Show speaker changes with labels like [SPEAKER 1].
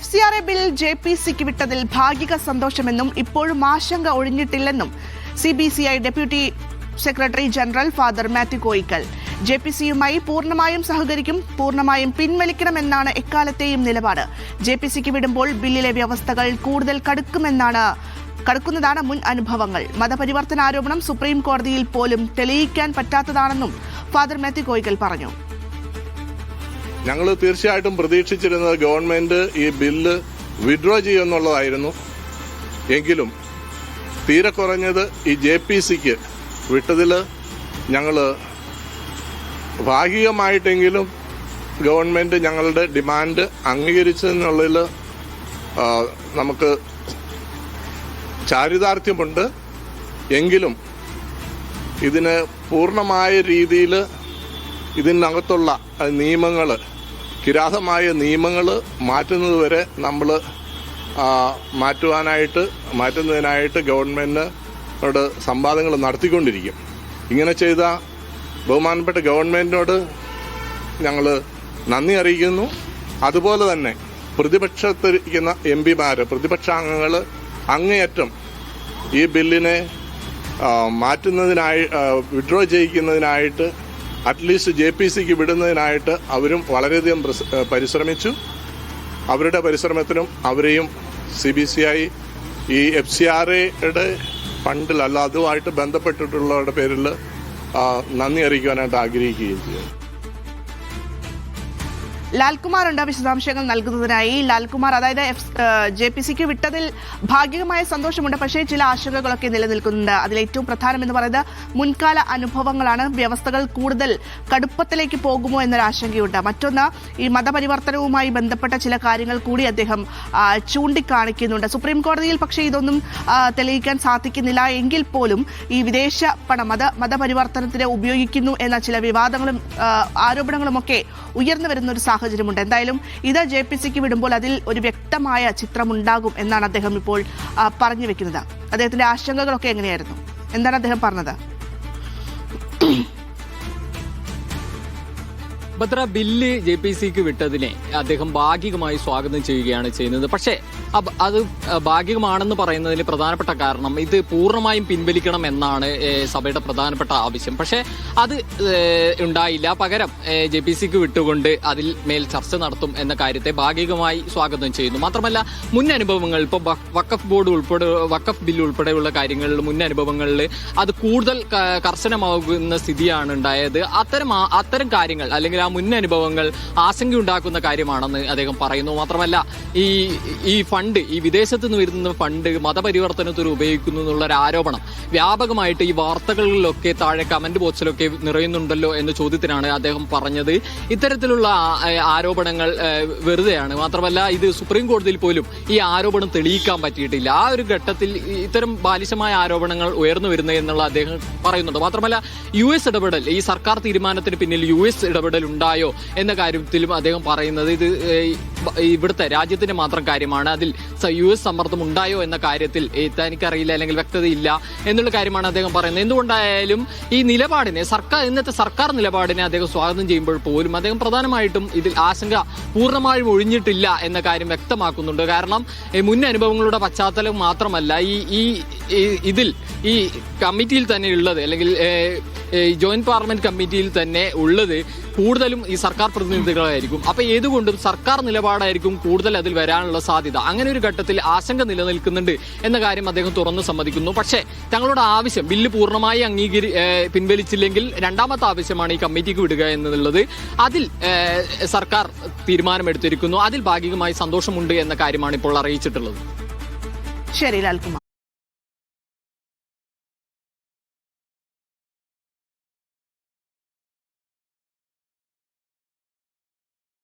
[SPEAKER 1] FCRA bill JPCക്ക് വിട്ടതിൽ ഭാഗിക സന്തോഷമെന്നും ഇപ്പോഴും ആശങ്ക ഒഴിഞ്ഞിട്ടില്ലെന്നും CBCI deputy secretary general father Mathew Koikkal. JPCയുമായി പൂർണ്ണമായും സഹകരിക്കും, പൂർണ്ണമായും പിൻവലിക്കണമെന്നാണ് എക്കാലത്തെയും നിലപാട്. JPCക്ക് വിടുമ്പോൾ ബില്ലിലെ വ്യവസ്ഥകൾ കൂടുതൽ കടുക്കുന്നതാണ് മുൻ അനുഭവങ്ങൾ. മതപരിവർത്തന ആരോപണം സുപ്രീം കോടതിയിൽ പോലും തെളിയിക്കാൻ പറ്റാത്തതാണെന്നും ഫാദർ മാത്യു കോയിക്കൽ പറഞ്ഞു.
[SPEAKER 2] ഞങ്ങൾ തീർച്ചയായിട്ടും പ്രതീക്ഷിച്ചിരുന്നത് ഗവൺമെന്റ് ഈ ബില്ല് വിഡ്രോ ചെയ്യുമെന്നുള്ളതായിരുന്നു. എങ്കിലും തീരെ കുറഞ്ഞത് ഈ JPCക്ക് വിട്ടതിൽ ഞങ്ങൾ ഭാഗികമായിട്ടെങ്കിലും ഗവൺമെന്റ് ഞങ്ങളുടെ ഡിമാൻഡ് അംഗീകരിച്ചതിനുള്ളിൽ നമുക്ക് ചാരിതാർത്ഥ്യമുണ്ട്. എങ്കിലും ഇതിന് പൂർണ്ണമായ രീതിയിൽ ഇതിനകത്തുള്ള നിയമങ്ങൾ, കിരാതമായ നിയമങ്ങൾ മാറ്റുന്നതുവരെ നമ്മൾ മാറ്റുന്നതിനായിട്ട് ഗവൺമെന്റിനോട് സംവാദങ്ങൾ നടത്തിക്കൊണ്ടിരിക്കും. ഇങ്ങനെ ചെയ്ത ബഹുമാനപ്പെട്ട ഗവൺമെന്റിനോട് ഞങ്ങൾ നന്ദി അറിയിക്കുന്നു. അതുപോലെ തന്നെ പ്രതിപക്ഷത്തിരിക്കുന്ന MP-മാർ, പ്രതിപക്ഷാംഗങ്ങൾ അങ്ങേയറ്റം ഈ ബില്ലിനെ മാറ്റുന്നതിനായി, വിഡ്രോ ചെയ്യിക്കുന്നതിനായിട്ട്, അറ്റ്ലീസ്റ്റ് JPCക്ക് വിടുന്നതിനായിട്ട് അവരും വളരെയധികം പരിശ്രമിച്ചു. അവരുടെ പരിശ്രമത്തിനും അവരെയും CBCI ഈ FCRAയുടെ ഫണ്ടിലല്ല അതുമായിട്ട് ബന്ധപ്പെട്ടിട്ടുള്ളവരുടെ പേരിൽ നന്ദി അറിയിക്കാനായിട്ട് ആഗ്രഹിക്കുകയും ചെയ്യും.
[SPEAKER 1] ലാൽകുമാർ ഉണ്ട് വിശദാംശങ്ങൾ നൽകുന്നതിനായി. ലാൽകുമാർ, അതായത് JPCക്ക് വിട്ടതിൽ ഭാഗികമായ സന്തോഷമുണ്ട്, പക്ഷേ ചില ആശങ്കകളൊക്കെ നിലനിൽക്കുന്നുണ്ട്. അതിലേറ്റവും പ്രധാനമെന്ന് പറയുന്നത് മുൻകാല അനുഭവങ്ങളാണ്. വ്യവസ്ഥകൾ കൂടുതൽ കടുപ്പത്തിലേക്ക് പോകുമോ എന്നൊരു ആശങ്കയുണ്ട്. മറ്റൊന്ന്, ഈ മതപരിവർത്തനവുമായി ബന്ധപ്പെട്ട ചില കാര്യങ്ങൾ കൂടി അദ്ദേഹം ചൂണ്ടിക്കാണിക്കുന്നുണ്ട്. സുപ്രീം കോടതിയിൽ പക്ഷേ ഇതൊന്നും തെളിയിക്കാൻ സാധിക്കുന്നില്ല. എങ്കിൽ പോലും ഈ വിദേശ പണം മതപരിവർത്തനത്തിന് ഉപയോഗിക്കുന്നു എന്ന ചില വിവാദങ്ങളും ആരോപണങ്ങളുമൊക്കെ ഉയർന്നു വരുന്ന ഒരു സാഹചര്യമുണ്ട്. എന്തായാലും ഇത് JPCക്ക് വിടുമ്പോൾ അതിൽ ഒരു വ്യക്തമായ ചിത്രമുണ്ടാകും എന്നാണ് അദ്ദേഹം ഇപ്പോൾ പറഞ്ഞു വെക്കുന്നത്. അദ്ദേഹത്തിന്റെ ആശങ്കകളൊക്കെ എങ്ങനെയായിരുന്നു? എന്താണ് അദ്ദേഹം പറഞ്ഞത്?
[SPEAKER 3] ഭദ്ര, ബില്ല് JPCക്ക് വിട്ടതിനെ അദ്ദേഹം ഭാഗികമായി സ്വാഗതം ചെയ്യുകയാണ് ചെയ്യുന്നത്. പക്ഷേ അത് ഭാഗികമാണെന്ന് പറയുന്നതിന് പ്രധാനപ്പെട്ട കാരണം ഇത് പൂർണ്ണമായും പിൻവലിക്കണം എന്നാണ് സഭയുടെ പ്രധാനപ്പെട്ട ആവശ്യം. പക്ഷേ അത് ഉണ്ടായില്ല. പകരം JPCക്ക് വിട്ടുകൊണ്ട് അതിൽ മേൽ ചർച്ച നടത്തും എന്ന കാര്യത്തെ ഭാഗികമായി സ്വാഗതം ചെയ്യുന്നു. മാത്രമല്ല, മുൻ അനുഭവങ്ങൾ, ഇപ്പോൾ വഖഫ് ബില്ല് ഉൾപ്പെടെയുള്ള കാര്യങ്ങളിൽ മുൻ അനുഭവങ്ങളിൽ അത് കൂടുതൽ കർശനമാകുന്ന സ്ഥിതിയാണ് ഉണ്ടായത്. അത്തരം കാര്യങ്ങൾ അല്ലെങ്കിൽ ആ മുൻ അനുഭവങ്ങൾ ആശങ്കയുണ്ടാക്കുന്ന കാര്യമാണെന്ന് അദ്ദേഹം പറയുന്നു. മാത്രമല്ല, ഈ ഫണ്ട്, ഈ വിദേശത്ത് നിന്ന് വരുന്ന ഫണ്ട് മതപരിവർത്തനത്തിന് ഉപയോഗിക്കുന്നു എന്നുള്ള ഒരു ആരോപണം വ്യാപകമായിട്ട് ഈ വാർത്തകളിലൊക്കെ താഴെ കമന്റ് ബോക്സിലൊക്കെ നിറയുന്നുണ്ടല്ലോ എന്ന ചോദ്യത്തിനാണ് അദ്ദേഹം പറഞ്ഞത് ഇത്തരത്തിലുള്ള ആരോപണങ്ങൾ വെറുതെയാണ്. മാത്രമല്ല, ഇത് സുപ്രീം കോടതിയിൽ പോലും ഈ ആരോപണം തെളിയിക്കാൻ പറ്റിയിട്ടില്ല. ആ ഒരു ഘട്ടത്തിൽ ഇത്തരം ബാലിശമായ ആരോപണങ്ങൾ ഉയർന്നു വരുന്നത് എന്നുള്ള അദ്ദേഹം പറയുന്നുണ്ട്. മാത്രമല്ല, US ഇടപെടൽ, ഈ സർക്കാർ തീരുമാനത്തിന് പിന്നിൽ US ഇടപെടൽ ഉണ്ടായോ എന്ന കാര്യത്തിലും അദ്ദേഹം പറയുന്നത് ഇത് ഇവിടുത്തെ രാജ്യത്തിന്റെ മാത്രം കാര്യമാണ്. അതിൽ US സമ്മർദ്ദം ഉണ്ടായോ എന്ന കാര്യത്തിൽ തനിക്കറിയില്ല, അല്ലെങ്കിൽ വ്യക്തതയില്ല എന്നുള്ള കാര്യമാണ് അദ്ദേഹം പറയുന്നത്. എന്തുകൊണ്ടായാലും ഈ നിലപാടിനെ, ഇന്നത്തെ സർക്കാർ നിലപാടിനെ അദ്ദേഹം സ്വാഗതം ചെയ്യുമ്പോൾ പോലും അദ്ദേഹം പ്രധാനമായിട്ടും ഇതിൽ ആശങ്ക പൂർണ്ണമായും ഒഴിഞ്ഞിട്ടില്ല എന്ന കാര്യം വ്യക്തമാക്കുന്നുണ്ട്. കാരണം മുൻ അനുഭവങ്ങളുടെ പശ്ചാത്തലം മാത്രമല്ല, ഇതിൽ ഈ കമ്മിറ്റിയിൽ തന്നെ ഉള്ളത്, അല്ലെങ്കിൽ ജോയിന്റ് പാർലമെന്റ് കമ്മിറ്റിയിൽ തന്നെ ഉള്ളത് കൂടുതലും ഈ സർക്കാർ പ്രതിനിധികളായിരിക്കും. അപ്പൊ ഏതുകൊണ്ടും സർക്കാർ നിലപാടായിരിക്കും കൂടുതൽ അതിൽ വരാനുള്ള സാധ്യത. അങ്ങനെ ഒരു ഘട്ടത്തിൽ ആശങ്ക നിലനിൽക്കുന്നുണ്ട് എന്ന കാര്യം അദ്ദേഹം തുറന്നു സമ്മതിക്കുന്നു. പക്ഷേ തങ്ങളുടെ ആവശ്യം, ബില്ല് പൂർണ്ണമായി പിൻവലിച്ചില്ലെങ്കിൽ രണ്ടാമത്തെ ആവശ്യമാണ് ഈ കമ്മിറ്റിക്ക് വിടുക എന്നുള്ളത്. അതിൽ സർക്കാർ തീരുമാനമെടുത്തിരിക്കുന്നു. അതിൽ ഭാഗികമായി സന്തോഷമുണ്ട് എന്ന കാര്യമാണ് ഇപ്പോൾ അറിയിച്ചിട്ടുള്ളത്.
[SPEAKER 1] ശരി ലാൽകുമാർ.